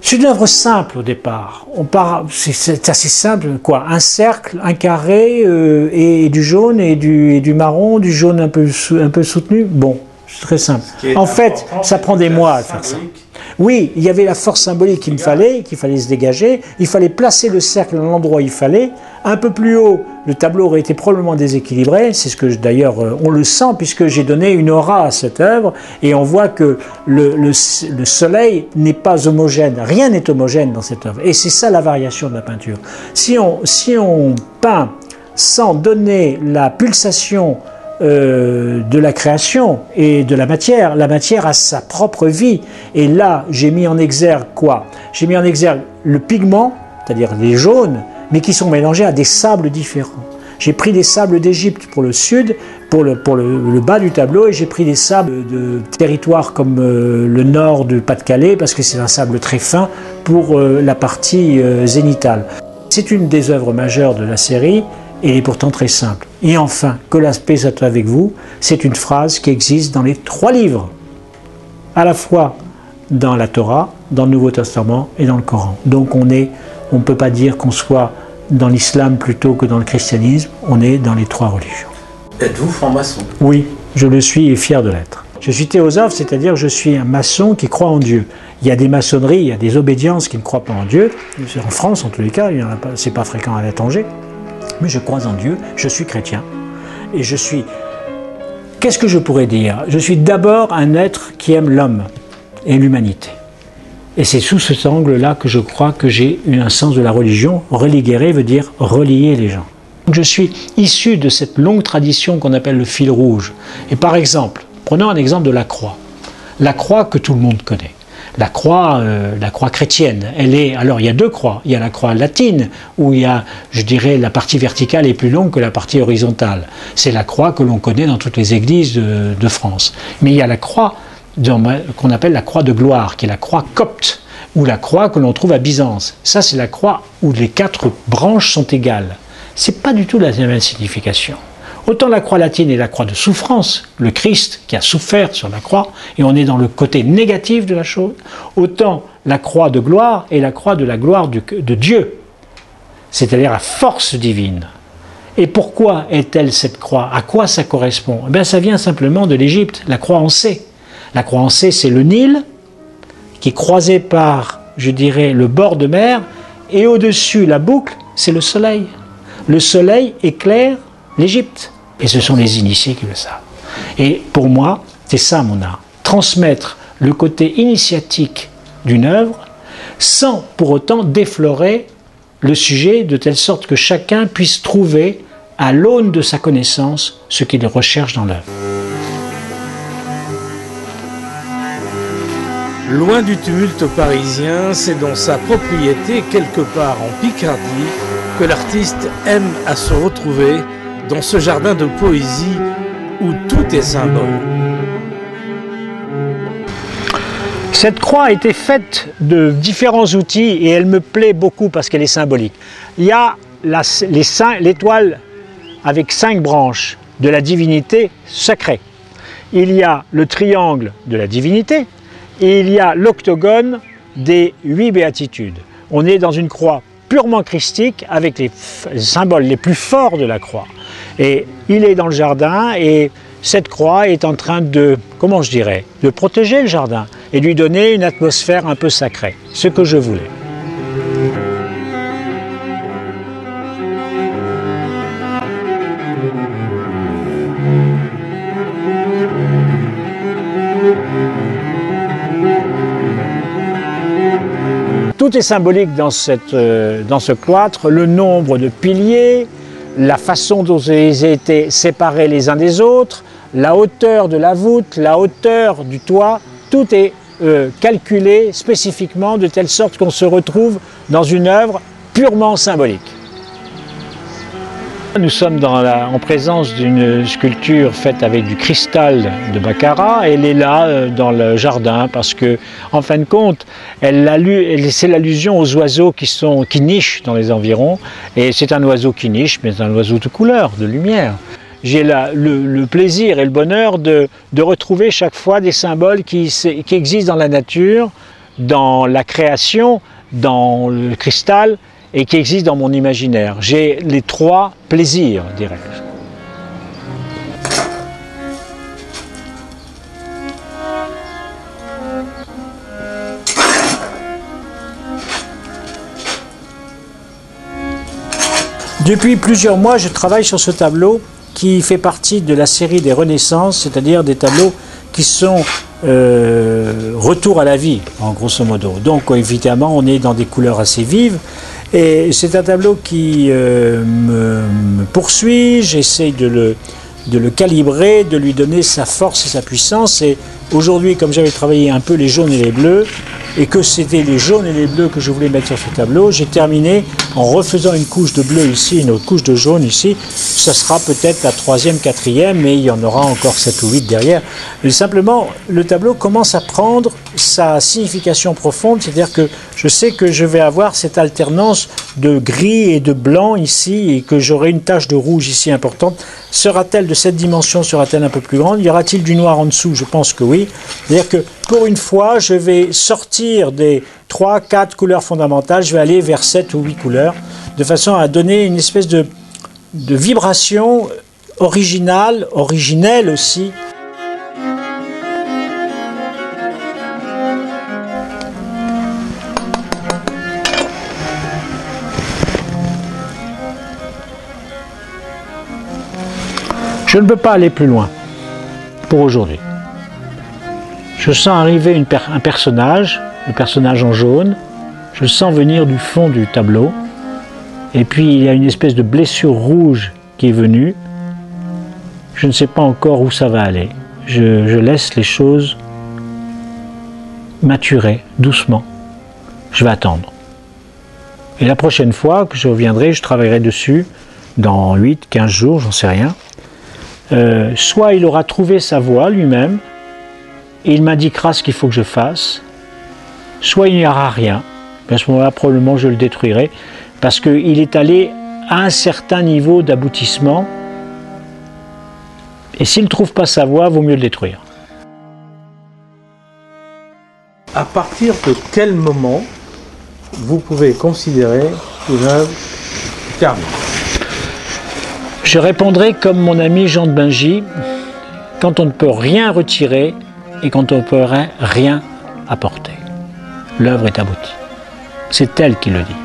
C'est une œuvre simple au départ. C'est assez simple, quoi. Un cercle, un carré et du jaune et du marron, du jaune un peu soutenu. Bon, c'est très simple. En fait, ça prend des mois à faire ça. Oui, il y avait la force symbolique qu'il fallait se dégager. Il fallait placer le cercle à l'endroit où il fallait. Un peu plus haut, le tableau aurait été probablement déséquilibré. C'est ce que d'ailleurs on le sent puisque j'ai donné une aura à cette œuvre et on voit que le soleil n'est pas homogène. Rien n'est homogène dans cette œuvre. Et c'est ça la variation de la peinture. Si on peint sans donner la pulsation de la création et de la matière a sa propre vie. Et là, j'ai mis en exergue quoi? J'ai mis en exergue le pigment, c'est-à-dire les jaunes, mais qui sont mélangés à des sables différents. J'ai pris des sables d'Égypte pour le sud, pour le bas du tableau, et j'ai pris des sables de territoires comme le nord du Pas-de-Calais, parce que c'est un sable très fin pour la partie zénithale. C'est une des œuvres majeures de la série, et elle est pourtant très simple. Et enfin, que la paix soit avec vous, c'est une phrase qui existe dans les 3 livres, à la fois dans la Torah, dans le Nouveau Testament et dans le Coran. Donc on ne peut pas dire qu'on soit dans l'islam plutôt que dans le christianisme, on est dans les 3 religions. Êtes-vous franc-maçon? Oui, je le suis et fier de l'être. Je suis théosophe, c'est-à-dire que je suis un maçon qui croit en Dieu. Il y a des maçonneries, il y a des obédiences qui ne croient pas en Dieu. En France, en tous les cas, ce n'est pas fréquent à l'étranger. Mais je crois en Dieu, je suis chrétien. Et je suis... Qu'est-ce que je pourrais dire? Je suis d'abord un être qui aime l'homme et l'humanité. Et c'est sous cet angle-là que je crois que j'ai eu un sens de la religion. Religere veut dire relier les gens. Je suis issu de cette longue tradition qu'on appelle le fil rouge. Et par exemple, prenons un exemple de la croix. La croix que tout le monde connaît. La croix chrétienne, alors il y a 2 croix. Il y a la croix latine, où il y a, je dirais, la partie verticale est plus longue que la partie horizontale. C'est la croix que l'on connaît dans toutes les églises de France. Mais il y a la croix qu'on appelle la croix de gloire, qui est la croix copte, ou la croix que l'on trouve à Byzance. Ça, c'est la croix où les 4 branches sont égales. C'est pas du tout la même signification. Autant la croix latine est la croix de souffrance, le Christ qui a souffert sur la croix, et on est dans le côté négatif de la chose, autant la croix de gloire est la croix de la gloire de Dieu, c'est-à-dire la force divine. Et pourquoi est-elle cette croix? À quoi ça correspond? Eh bien, ça vient simplement de l'Égypte, la croix en C. La croix en C, c'est le Nil, qui est croisé par, je dirais, le bord de mer, et au-dessus, la boucle, c'est le soleil. Le soleil éclaire l'Égypte. Et ce sont les initiés qui le savent. Et pour moi, c'est ça mon art. Transmettre le côté initiatique d'une œuvre sans pour autant déflorer le sujet de telle sorte que chacun puisse trouver à l'aune de sa connaissance ce qu'il recherche dans l'œuvre. Loin du tumulte parisien, c'est dans sa propriété, quelque part en Picardie, que l'artiste aime à se retrouver dans ce jardin de poésie où tout est symbole. Cette croix a été faite de différents outils et elle me plaît beaucoup parce qu'elle est symbolique. Il y a l'étoile avec 5 branches de la divinité sacrée. Il y a le triangle de la divinité et il y a l'octogone des 8 béatitudes. On est dans une croix purement christique avec les symboles les plus forts de la croix. Et il est dans le jardin et cette croix est en train de, comment je dirais, de protéger le jardin et lui donner une atmosphère un peu sacrée, ce que je voulais. Tout est symbolique dans ce cloître, le nombre de piliers, la façon dont ils étaient séparés les uns des autres, la hauteur de la voûte, la hauteur du toit, tout est calculé spécifiquement de telle sorte qu'on se retrouve dans une œuvre purement symbolique. Nous sommes en présence d'une sculpture faite avec du cristal de Baccarat. Elle est là dans le jardin parce que, en fin de compte, c'est l'allusion aux oiseaux qui nichent dans les environs. Et c'est un oiseau qui niche, mais c'est un oiseau de couleur, de lumière. J'ai le plaisir et le bonheur de retrouver chaque fois des symboles qui existent dans la nature, dans la création, dans le cristal et qui existe dans mon imaginaire. J'ai les trois plaisirs, dirais-je. Depuis plusieurs mois, je travaille sur ce tableau qui fait partie de la série des Renaissances, c'est-à-dire des tableaux qui sont retour à la vie, en grosso modo. Donc évidemment, on est dans des couleurs assez vives. Et c'est un tableau qui me poursuit, j'essaye de le calibrer, de lui donner sa force et sa puissance. Et aujourd'hui, comme j'avais travaillé un peu les jaunes et les bleus, et que c'était les jaunes et les bleus que je voulais mettre sur ce tableau, j'ai terminé en refaisant une couche de bleu ici, une autre couche de jaune ici. Ça sera peut-être la troisième, quatrième, mais il y en aura encore 7 ou 8 derrière. Mais simplement, le tableau commence à prendre sa signification profonde, c'est-à-dire que je sais que je vais avoir cette alternance de gris et de blanc ici, et que j'aurai une tache de rouge ici importante. Sera-t-elle de cette dimension, sera-t-elle un peu plus grande? Y aura-t-il du noir en dessous? Je pense que oui. C'est-à-dire que pour une fois, je vais sortir des 3-4 couleurs fondamentales, je vais aller vers 7 ou 8 couleurs, de façon à donner une espèce de vibration originale, originelle aussi. Je ne peux pas aller plus loin pour aujourd'hui. Je sens arriver un personnage, le personnage en jaune. Je le sens venir du fond du tableau. Et puis il y a une espèce de blessure rouge qui est venue. Je ne sais pas encore où ça va aller. Je laisse les choses maturer doucement. Je vais attendre. Et la prochaine fois que je reviendrai, je travaillerai dessus dans 8-15 jours, j'en sais rien. Soit il aura trouvé sa voie lui-même, et il m'indiquera ce qu'il faut que je fasse, soit il n'y aura rien. À ce moment-là, probablement, je le détruirai, parce qu'il est allé à un certain niveau d'aboutissement, et s'il ne trouve pas sa voie, vaut mieux le détruire. À partir de quel moment vous pouvez considérer une œuvre terminée? Je répondrai comme mon ami Jean de Bingy, quand on ne peut rien retirer et quand on ne peut rien apporter. L'œuvre est aboutie. C'est elle qui le dit.